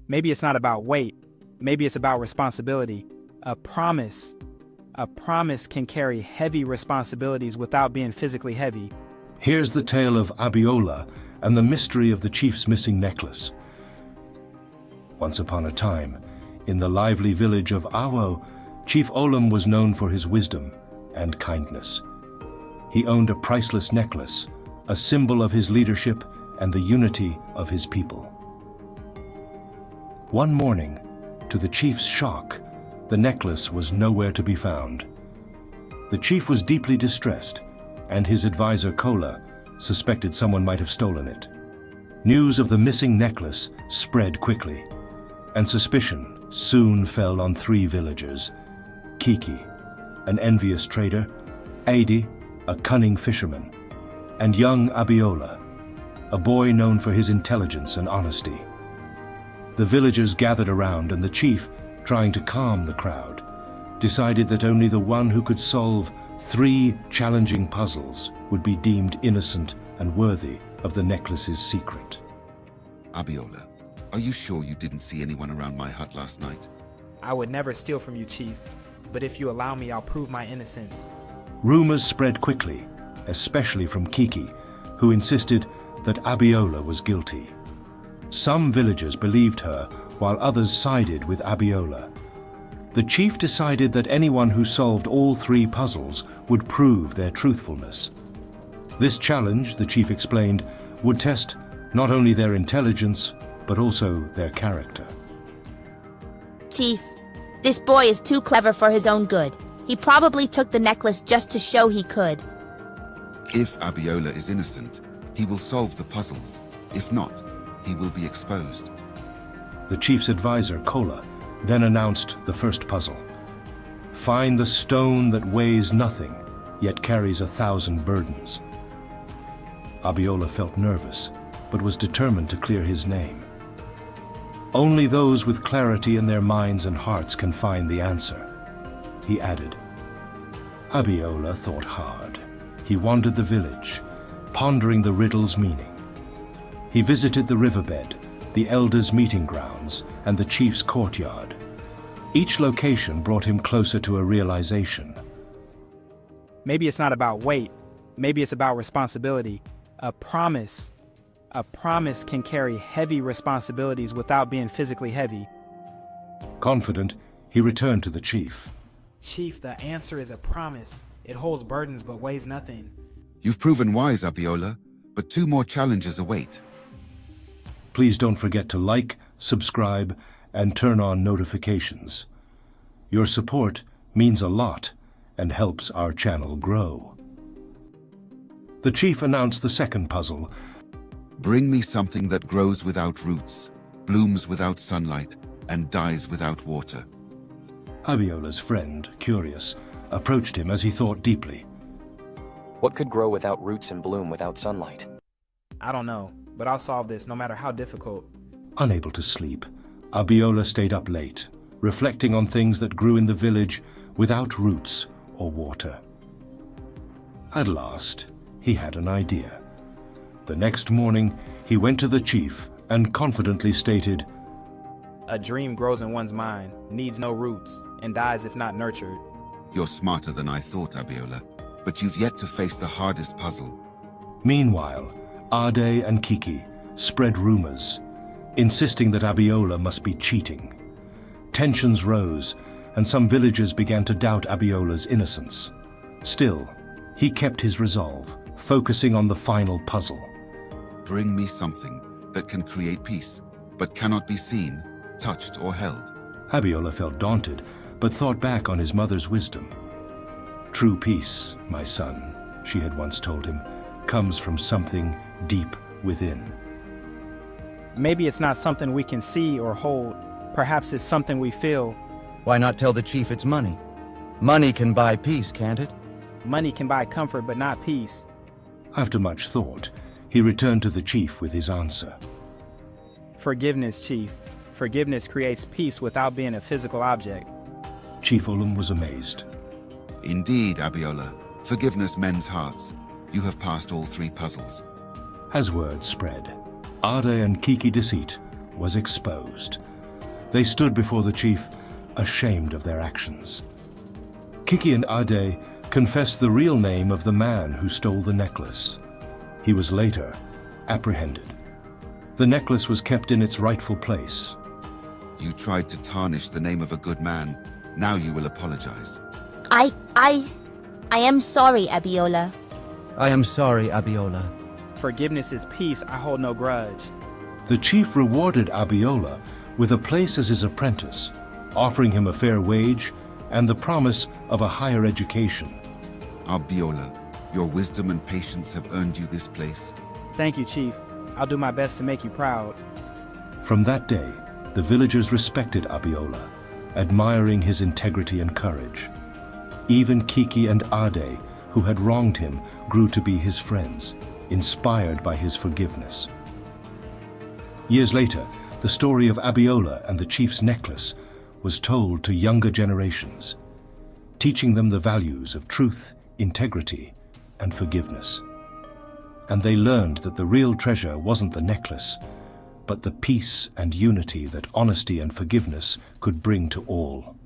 Maybe it's not about weight. Maybe it's about responsibility. A promise. A promise can carry heavy responsibilities without being physically heavy. Here's the tale of Abiola and the mystery of the chief's missing necklace. Once upon a time, in the lively village of Awo, Chief Olam was known for his wisdom and kindness. He owned a priceless necklace, a symbol of his leadership and the unity of his people. One morning, to the chief's shock, the necklace was nowhere to be found. The chief was deeply distressed, and his advisor Kola suspected someone might have stolen it. News of the missing necklace spread quickly, and suspicion soon fell on three villagers: Kiki, an envious trader; Adi, a cunning fisherman; and young Abiola, a boy known for his intelligence and honesty. The villagers gathered around, and the chief, trying to calm the crowd, decided that only the one who could solve 3 challenging puzzles would be deemed innocent and worthy of the necklace's secret. Abiola, are you sure you didn't see anyone around my hut last night? I would never steal from you, Chief, but if you allow me, I'll prove my innocence. Rumors spread quickly, especially from Kiki, who insisted that Abiola was guilty. Some villagers believed her, while others sided with Abiola. The chief decided that anyone who solved all 3 puzzles would prove their truthfulness. This challenge, the chief explained, would test not only their intelligence, but also their character. Chief, this boy is too clever for his own good. He probably took the necklace just to show he could. If Abiola is innocent, he will solve the puzzles. If not, he will be exposed. The chief's advisor, Kola, then announced the first puzzle. Find the stone that weighs nothing, yet carries 1,000 burdens. Abiola felt nervous, but was determined to clear his name. Only those with clarity in their minds and hearts can find the answer, he added. Abiola thought hard. He wandered the village, pondering the riddle's meaning. He visited the riverbed, the elders' meeting grounds, and the chief's courtyard. Each location brought him closer to a realization. Maybe it's not about weight. Maybe it's about responsibility. A promise. A promise can carry heavy responsibilities without being physically heavy. Confident, he returned to the chief. Chief, the answer is a promise. It holds burdens but weighs nothing. You've proven wise, Abiola, but 2 more challenges await. Please don't forget to like, subscribe, and turn on notifications. Your support means a lot and helps our channel grow. The chief announced the second puzzle. Bring me something that grows without roots, blooms without sunlight, and dies without water. Abiola's friend, curious, approached him as he thought deeply. What could grow without roots and bloom without sunlight? I don't know, but I'll solve this no matter how difficult. Unable to sleep, Abiola stayed up late, reflecting on things that grew in the village without roots or water. At last, he had an idea. The next morning, he went to the chief and confidently stated, A dream grows in one's mind, needs no roots, and dies if not nurtured. You're smarter than I thought, Abiola, but you've yet to face the hardest puzzle. Meanwhile, Ade and Kiki spread rumors, insisting that Abiola must be cheating. Tensions rose, and some villagers began to doubt Abiola's innocence. Still, he kept his resolve, focusing on the final puzzle. Bring me something that can create peace, but cannot be seen, touched, or held. Abiola felt daunted, but thought back on his mother's wisdom. True peace, my son, she had once told him, comes from something deep within. Maybe it's not something we can see or hold. Perhaps it's something we feel. Why not tell the chief it's money? Money can buy peace, can't it? Money can buy comfort, but not peace. After much thought, he returned to the chief with his answer. Forgiveness, Chief. Forgiveness creates peace without being a physical object. Chief Olam was amazed. Indeed, Abiola. Forgiveness mends hearts. You have passed all 3 puzzles. As word spread, Ade and Kiki deceit was exposed. They stood before the chief, ashamed of their actions. Kiki and Ade confessed the real name of the man who stole the necklace. He was later apprehended. The necklace was kept in its rightful place. You tried to tarnish the name of a good man. Now you will apologize. I am sorry, Abiola. I am sorry, Abiola. Forgiveness is peace. I hold no grudge. The chief rewarded Abiola with a place as his apprentice, offering him a fair wage and the promise of a higher education. Abiola, your wisdom and patience have earned you this place. Thank you, Chief. I'll do my best to make you proud. From that day, the villagers respected Abiola, admiring his integrity and courage. Even Kiki and Ade, who had wronged him, grew to be his friends, inspired by his forgiveness. Years later, the story of Abiola and the chief's necklace was told to younger generations, teaching them the values of truth, integrity, and forgiveness. And they learned that the real treasure wasn't the necklace, but the peace and unity that honesty and forgiveness could bring to all.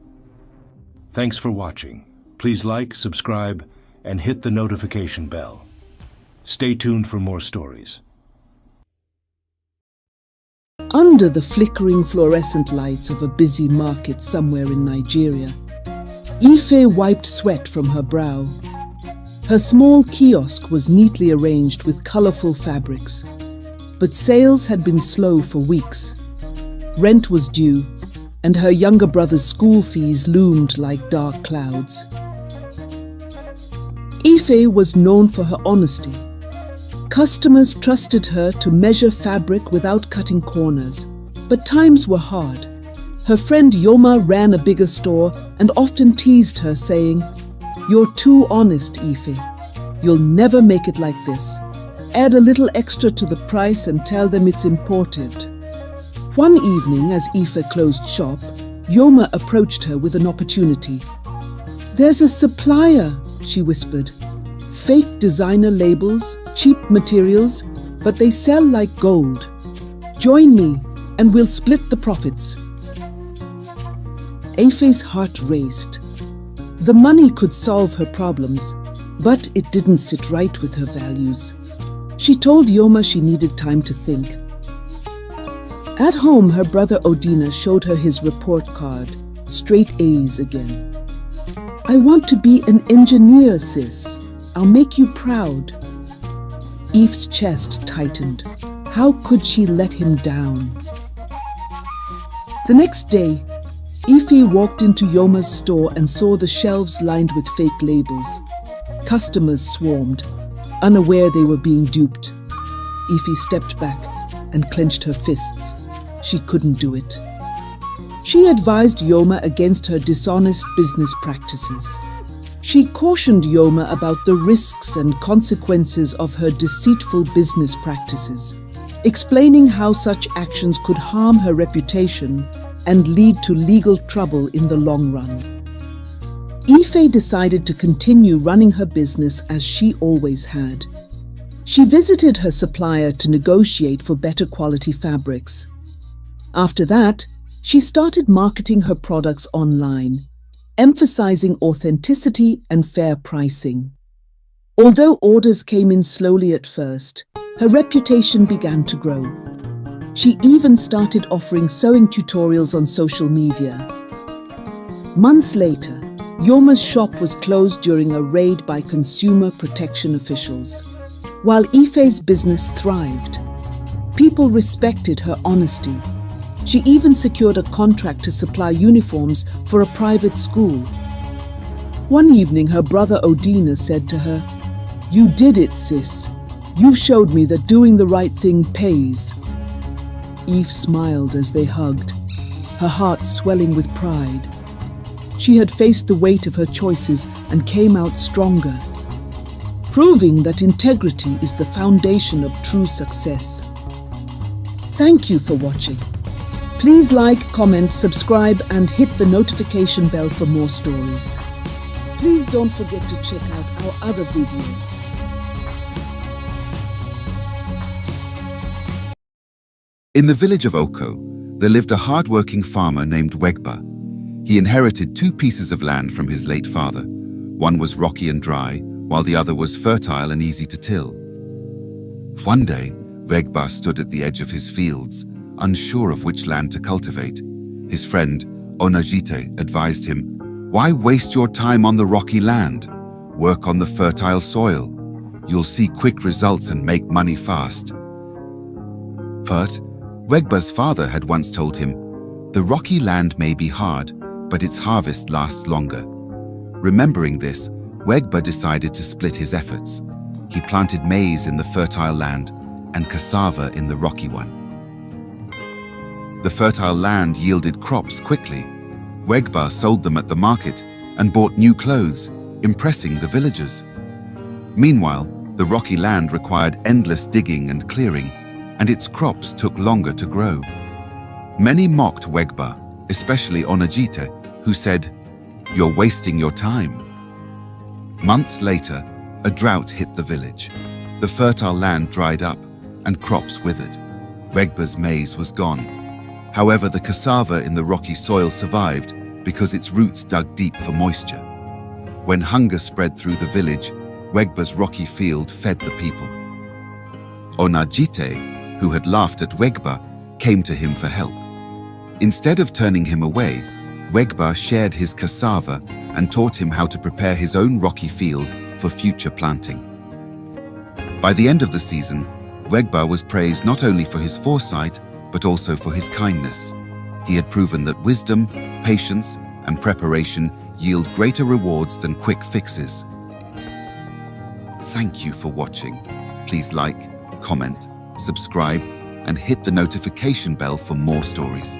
Thanks for watching. Please like, subscribe, and hit the notification bell. Stay tuned for more stories. Under the flickering fluorescent lights of a busy market somewhere in Nigeria, Ife wiped sweat from her brow. Her small kiosk was neatly arranged with colorful fabrics, but sales had been slow for weeks. Rent was due, and her younger brother's school fees loomed like dark clouds. Ife was known for her honesty. Customers trusted her to measure fabric without cutting corners, but times were hard. Her friend Yoma ran a bigger store and often teased her, saying, "You're too honest, Ife. You'll never make it like this. Add a little extra to the price and tell them it's imported." One evening, as Ife closed shop, Yoma approached her with an opportunity. "There's a supplier," she whispered. "Fake designer labels, cheap materials, but they sell like gold. Join me and we'll split the profits." Ife's heart raced. The money could solve her problems, but it didn't sit right with her values. She told Yoma she needed time to think. At home, her brother Odina showed her his report card. Straight A's again. "I want to be an engineer, sis. I'll make you proud." Ife's chest tightened. How could she let him down? The next day, Ife walked into Yoma's store and saw the shelves lined with fake labels. Customers swarmed, unaware they were being duped. Ife stepped back and clenched her fists. She couldn't do it. She advised Yoma against her dishonest business practices. She cautioned Yoma about the risks and consequences of her deceitful business practices, explaining how such actions could harm her reputation and lead to legal trouble in the long run. Ife decided to continue running her business as she always had. She visited her supplier to negotiate for better quality fabrics. After that, she started marketing her products online, emphasizing authenticity and fair pricing. Although orders came in slowly at first, her reputation began to grow. She even started offering sewing tutorials on social media. Months later, Yoma's shop was closed during a raid by consumer protection officials. While Ife's business thrived, people respected her honesty. She even secured a contract to supply uniforms for a private school. One evening, her brother Odina said to her, "You did it, sis. You've showed me that doing the right thing pays." Eve smiled as they hugged, her heart swelling with pride. She had faced the weight of her choices and came out stronger, proving that integrity is the foundation of true success. Thank you for watching. Please like, comment, subscribe, and hit the notification bell for more stories. Please don't forget to check out our other videos. In the village of Oko, there lived a hard-working farmer named Wegba. He inherited 2 pieces of land from his late father. One was rocky and dry, while the other was fertile and easy to till. One day, Wegba stood at the edge of his fields, unsure of which land to cultivate. His friend, Onajite, advised him, "Why waste your time on the rocky land? Work on the fertile soil. You'll see quick results and make money fast." But Wegba's father had once told him, "The rocky land may be hard, but its harvest lasts longer." Remembering this, Wegba decided to split his efforts. He planted maize in the fertile land and cassava in the rocky one. The fertile land yielded crops quickly. Wegba sold them at the market and bought new clothes, impressing the villagers. Meanwhile, the rocky land required endless digging and clearing, and its crops took longer to grow. Many mocked Wegba, especially Onajite, who said, "You're wasting your time." Months later, a drought hit the village. The fertile land dried up, and crops withered. Wegba's maize was gone. However, the cassava in the rocky soil survived because its roots dug deep for moisture. When hunger spread through the village, Wegba's rocky field fed the people. Onajite, who had laughed at Wegba, came to him for help. Instead of turning him away, Wegba shared his cassava and taught him how to prepare his own rocky field for future planting. By the end of the season, Wegba was praised not only for his foresight, but also for his kindness. He had proven that wisdom, patience, and preparation yield greater rewards than quick fixes. Thank you for watching. Please like, comment, subscribe, and hit the notification bell for more stories.